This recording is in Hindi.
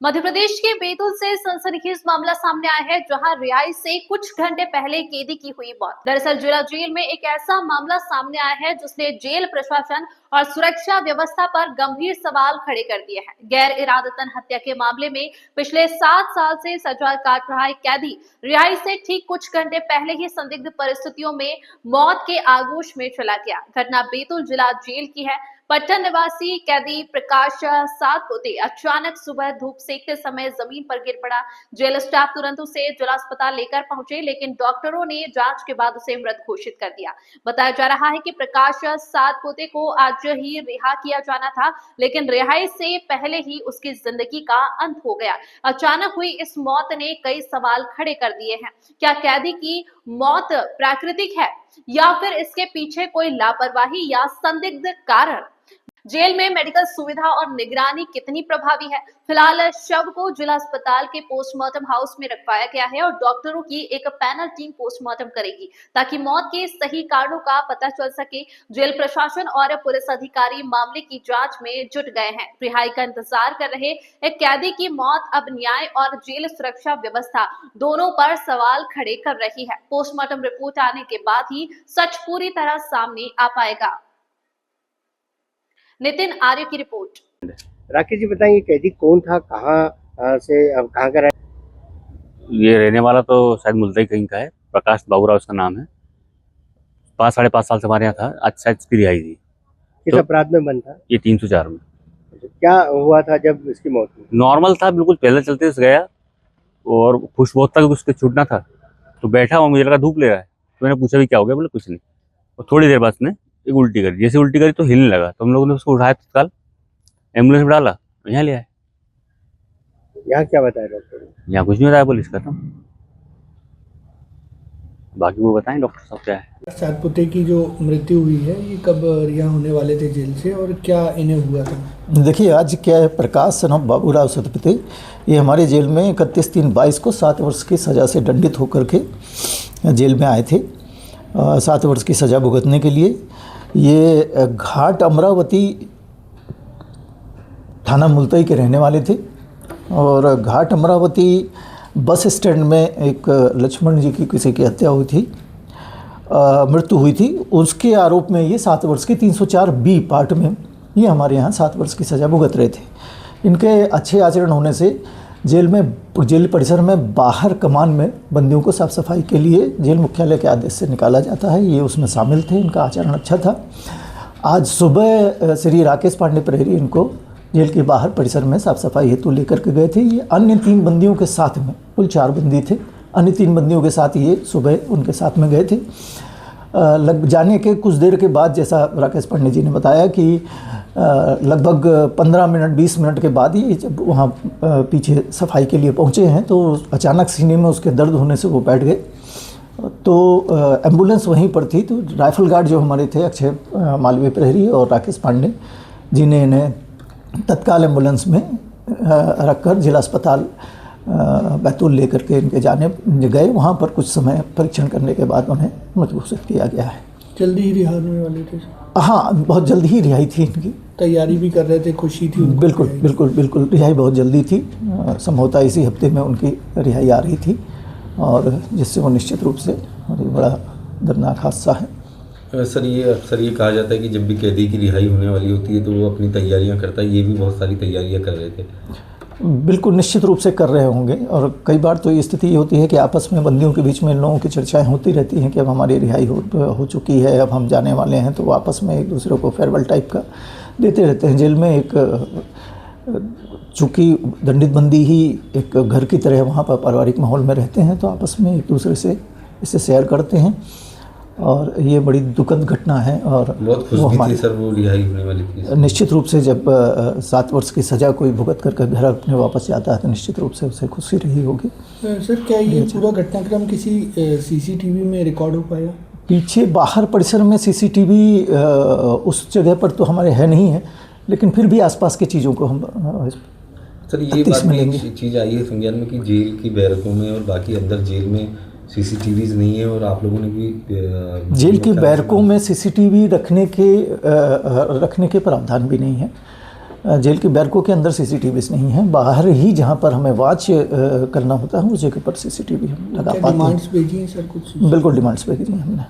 मध्य प्रदेश के बैतूल से सनसनीखेज मामला सामने आया है, जहां रिहाई से कुछ घंटे पहले कैदी की हुई मौत। दरअसल जिला जेल में एक ऐसा मामला सामने आया है जिसने जेल प्रशासन और सुरक्षा व्यवस्था पर गंभीर सवाल खड़े कर दिए हैं। गैर इरादतन हत्या के मामले में पिछले 7 साल से सजा काट रहा एक कैदी रिहाई से ठीक कुछ घंटे पहले ही संदिग्ध परिस्थितियों में मौत के आगोश में चला गया। घटना बैतूल जिला जेल की है। पट्टन निवासी कैदी प्रकाश सातपुते अचानक सुबह धूप सेकते समय जमीन पर गिर पड़ा। जेल स्टाफ तुरंत उसे जिला अस्पताल लेकर पहुंचे, लेकिन डॉक्टरों ने जांच के बाद उसे मृत घोषित कर दिया। बताया जा रहा है कि प्रकाश सातपुते को आज ही रिहा किया जाना था, लेकिन रिहाई से पहले ही उसकी जिंदगी का अंत हो गया। अचानक हुई इस मौत ने कई सवाल खड़े कर दिए हैं। क्या कैदी की मौत प्राकृतिक है या फिर इसके पीछे कोई लापरवाही या संदिग्ध कारण? जेल में मेडिकल सुविधा और निगरानी कितनी प्रभावी है? फिलहाल शव को जिला अस्पताल के पोस्टमार्टम हाउस में रखवाया गया है और डॉक्टरों की एक पैनल टीम पोस्टमार्टम करेगी ताकि मौत के सही कारणों का पता चल सके। जेल प्रशासन और पुलिस अधिकारी मामले की जांच में जुट गए हैं। रिहाई का इंतजार कर रहे एक कैदी की मौत अब न्याय और जेल सुरक्षा व्यवस्था दोनों पर सवाल खड़े कर रही है। पोस्टमार्टम रिपोर्ट आने के बाद ही सच पूरी तरह सामने आ पाएगा। नितिन आर्य की रिपोर्ट। राकेश जी बताएंगे कैदी कौन था, कहाँ से, अब कहाँ का ये रहने वाला तो शायद मुल्ताई कहीं का है। प्रकाश बाबूराव उसका नाम है। 5-5.5 साल से हमारे यहाँ था। आज शायद इसकी रिहाई थी। किस अपराध में बंद था? ये 304 में। क्या हुआ था जब इसकी मौत हुई? नॉर्मल था, बिल्कुल पैदल चलते से गया और खुश बहुत था कि उसके छूटना था, तो बैठा और मुझे लगा धूप ले रहा है, तो मैंने पूछा भी क्या हो गया, बोले कुछ नहीं। और थोड़ी देर बाद उसने एक उल्टी करी। जैसे उल्टी करी तो हिलने लगा, तो हम लोगों ने उसको उठाया, तत्काल एम्बुलेंस में डाला, यहाँ ले आए। यहाँ क्या बताया डॉक्टर ने? यहाँ कुछ नहीं बताया, पुलिस का। तो बाकी वो बताएं डॉक्टर साहब क्या है। सातपुते की जो मृत्यु हुई है, ये कब रिहा होने वाले थे जेल से और क्या इन्हें हुआ था? देखिए, आज क्या है, प्रकाश सनम बाबूराव सातपुते ये हमारे जेल में 31/3/22 को 7 वर्ष की सज़ा से दंडित होकर के जेल में आए थे। 7 वर्ष की सज़ा भुगतने के लिए ये घाट अमरावती थाना मुल्ताई के रहने वाले थे और घाट अमरावती बस स्टैंड में एक लक्ष्मण जी की किसी की हत्या हुई थी, मृत्यु हुई थी। उसके आरोप में ये 7 वर्ष की 304B पार्ट में ये हमारे यहाँ 7 वर्ष की सज़ा भुगत रहे थे। इनके अच्छे आचरण होने से जेल परिसर में बाहर कमान में बंदियों को साफ़ सफाई के लिए जेल मुख्यालय के आदेश से निकाला जाता है, ये उसमें शामिल थे। इनका आचरण अच्छा था। आज सुबह श्री राकेश पांडे प्रहरी इनको जेल के बाहर परिसर में साफ़ सफाई हेतु लेकर के गए थे। ये अन्य 3 बंदियों के साथ में, कुल 4 बंदी थे, अन्य 3 बंदियों के साथ ये सुबह उनके साथ में गए थे। लग जाने के कुछ देर के बाद, जैसा राकेश पांडे जी ने बताया कि लगभग 15 मिनट 20 मिनट के बाद ही जब वहाँ पीछे सफाई के लिए पहुँचे हैं तो अचानक सीने में उसके दर्द होने से वो बैठ गए। तो एम्बुलेंस वहीं पर थी, तो राइफल गार्ड जो हमारे थे अक्षय मालवीय प्रहरी और राकेश पांडे जी ने इन्हें तत्काल एम्बुलेंस में रखकर जिला अस्पताल बैतूल लेकर के इनके जाने गए। वहाँ पर कुछ समय परीक्षण करने के बाद उन्हें मृत घोषित किया गया है। जल्दी ही रिहा होने वाले थे? हाँ, बहुत जल्दी ही रिहाई थी इनकी। तैयारी भी कर रहे थे, खुशी थी? बिल्कुल बिल्कुल बिल्कुल, रिहाई बहुत जल्दी थी। संभवतः इसी हफ्ते में उनकी रिहाई आ रही थी और जिससे वो निश्चित रूप से बड़ा दर्दनाक हादसा है। सर, ये अक्सर ये कहा जाता है कि जब भी कैदी की रिहाई होने वाली होती है तो वो अपनी तैयारियां करता है। ये भी बहुत सारी तैयारियां कर रहे थे। बिल्कुल निश्चित रूप से कर रहे होंगे और कई बार तो ये स्थिति ये होती है कि आपस में बंदियों के बीच में इन लोगों की चर्चाएं होती रहती हैं कि अब हमारी रिहाई हो चुकी है, अब हम जाने वाले हैं, तो वो आपस में एक दूसरे को फेयरवेल टाइप का देते रहते हैं। जेल में एक चूँकि दंडित बंदी ही एक घर की तरह वहाँ पर पारिवारिक माहौल में रहते हैं, तो आपस में एक दूसरे से इसे शेयर करते हैं और ये बड़ी दुखद घटना है। और बहुत खुश भी थी सर वो रिहाई होने वाली थी। निश्चित रूप से जब 7 वर्ष की सज़ा कोई भुगत कर घर अपने वापस जाता है तो निश्चित रूप से उसे खुशी रही होगी। सर, क्या ये पूरा घटनाक्रम किसी CCTV में रिकॉर्ड हो पाया? पीछे बाहर परिसर में CCTV उस जगह पर तो हमारे है नहीं है, लेकिन फिर भी आसपास की चीज़ों को हम सर, ये बात भी चीज़ आई है संज्ञान में कि जेल की बैरकों में और बाकी अंदर जेल में CCTVs नहीं है और आप लोगों ने भी जेल की बैरकों में CCTV रखने के प्रावधान भी नहीं है। जेल के बैरकों के अंदर सीसीटीवीज नहीं है, बाहर ही जहाँ पर हमें वॉच करना होता है उस जगह पर सीसीटीवी हम लगा पाते हैं। डिमांड्स भेजी हैं सर कुछ? बिल्कुल डिमांड्स भेजी हैं हमने।